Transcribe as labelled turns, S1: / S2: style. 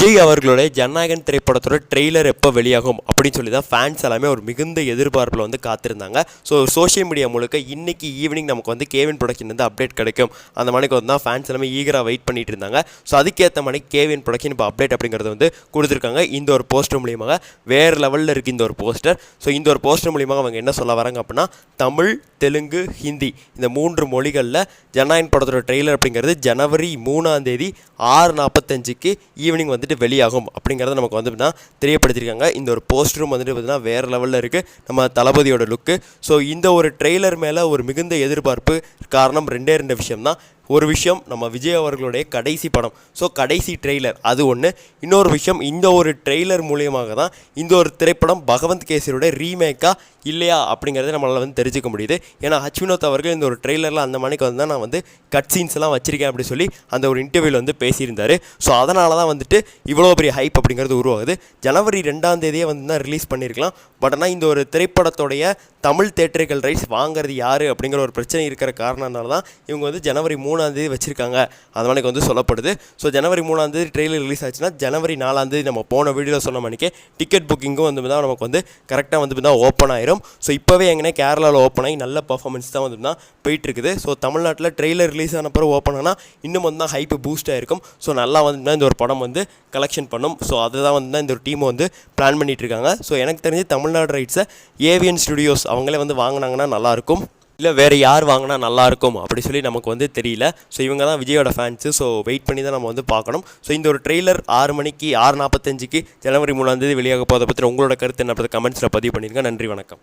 S1: விஜய் அவர்களுடைய ஜனநாயகன் திரைப்படத்தோட ட்ரெய்லர் எப்போ வெளியாகும் அப்படின்னு சொல்லி தான் ஃபேன்ஸ் எல்லாமே ஒரு மிகுந்த எதிர்பார்ப்பில் வந்து காத்திருந்தாங்க. ஸோ சோஷியல் மீடியா முழுக்க இன்னைக்கு ஈவினிங் நமக்கு வந்து கேவின் ப்ரொடக்ஷன் வந்து அப்டேட் கிடைக்கும் அந்த மணிக்கு வந்து தான் ஃபேன்ஸ் எல்லாமே ஈகராக வெயிட் பண்ணிட்டு இருந்தாங்க. ஸோ அதுக்கேற்ற மணிக்கு கேவின் ப்ரொடக்ஷன் இப்போ அப்டேட் அப்படிங்கிறது வந்து கொடுத்துருக்காங்க. இந்த ஒரு போஸ்டர் மூலியமாக வேறு லெவலில் இருக்குது இந்த ஒரு போஸ்டர். ஸோ இந்த ஒரு போஸ்டர் மூலியமாக அவங்க என்ன சொல்ல வராங்க அப்படின்னா, தமிழ், தெலுங்கு, ஹிந்தி இந்த 3 மொழிகளில் ஜனநாயகன் படத்தோட ட்ரெய்லர் அப்படிங்கிறது ஜனவரி 3ஆம் தேதி 6:45க்கு ஈவினிங் வந்துட்டு வெளியாகும் அப்படிங்கிறத நமக்கு வந்து தெரியப்படுத்தியிருக்காங்க. இந்த ஒரு போஸ்டரும் வந்துட்டு பார்த்தீங்கன்னா வேறு லெவலில் இருக்குது நம்ம தளபதியோட லுக்கு. ஸோ இந்த ஒரு ட்ரெய்லர் மேலே ஒரு மிகுந்த எதிர்பார்ப்பு காரணம் 2 விஷயம் தான். ஒரு விஷயம் நம்ம விஜய் அவர்களுடைய கடைசி படம், ஸோ கடைசி ட்ரெய்லர் அது ஒன்று. இன்னொரு விஷயம், இந்த ஒரு ட்ரெய்லர் மூலியமாக தான் இந்த ஒரு திரைப்படம் பகவந்த் கேசரியோட ரீமேக்காக இல்லையா அப்படிங்கிறத நம்மளால் வந்து தெரிஞ்சுக்க முடியுது. ஏன்னா வினோத் அவர்கள் இந்த ஒரு ட்ரெய்லரில் அந்த மணிக்கு வந்து நான் வந்து கட் சீன்ஸ்லாம் வச்சுருக்கேன் அப்படின்னு சொல்லி அந்த ஒரு இன்டர்வியூவில் வந்து பேசியிருந்தார். ஸோ அதனால தான் வந்துட்டு இவ்வளோ பெரிய ஹைப் அப்படிங்கிறது உருவாகுது. ஜனவரி 2ஆம் தேதியே வந்து தான் ரிலீஸ் பண்ணியிருக்கலாம். பட் ஆனால் இந்த ஒரு திரைப்படத்தோடைய தமிழ் தேட்டர்கள் ரைட்ஸ் வாங்குறது யார் அப்படிங்கிற ஒரு பிரச்சனை இருக்கிற காரணத்தினால தான் இவங்க வந்து ஜனவரி 3ஆம் தேதி வச்சுருக்காங்க அந்த மணிக்கு வந்து சொல்லப்படுது. ஸோ ஜனவரி 3ஆம் தேதி ட்ரெய்லர் ரிலீஸ் ஆச்சுன்னா ஜனவரி 4ஆம் தேதி நம்ம போன வீடியோவில் சொன்ன மணிக்கு டிக்கெட் புக்கிங்கும் வந்து தான் நமக்கு வந்து கரெக்டாக வந்து தான் ஓப்பன் ஆயிரும். ஸோ இப்போவே எங்கன்னா கேரளாவில் ஓப்பன் ஆகி நல்ல பர்ஃபார்மன்ஸ் தான் வந்து தான் போயிட்டுருக்குது. ஸோ தமிழ்நாட்டில் ட்ரெய்லர் ரிலீஸ் ஆன பிறகு ஓப்பன் ஆனால் இன்னும் வந்து தான் ஹைப்பு பூஸ்ட் ஆகிருக்கும். ஸோ நல்லா வந்து தான் இந்த ஒரு படம் வந்து கலெக்ஷன் பண்ணும். ஸோ அதுதான் வந்து தான் இந்த ஒரு டீமை வந்து பிளான் பண்ணிகிட்டு இருக்காங்க. ஸோ எனக்கு தெரிஞ்சு தமிழ்நாடு ரைட்ஸை ஏவிஎன் ஸ்டுடியோஸ் அவங்களே வந்து வாங்கினாங்கன்னா நல்லாயிருக்கும், இல்லை வேறு யார் வாங்கினா நல்லாயிருக்கும் அப்படி சொல்லி நமக்கு வந்து தெரியல. ஸோ இவங்க தான் விஜயோட ஃபேன்ஸு. ஸோ வெயிட் பண்ணி தான் நம்ம வந்து பார்க்கணும். ஸோ இந்த ஒரு ட்ரெய்லர் 6:45க்கு ஜனவரி 3ஆம் தேதி வெளியாக போகிறத பற்றி உங்களோட கருத்து என்ன கமெண்ட்ஸில் பதிவு பண்ணிடுங்க. நன்றி, வணக்கம்.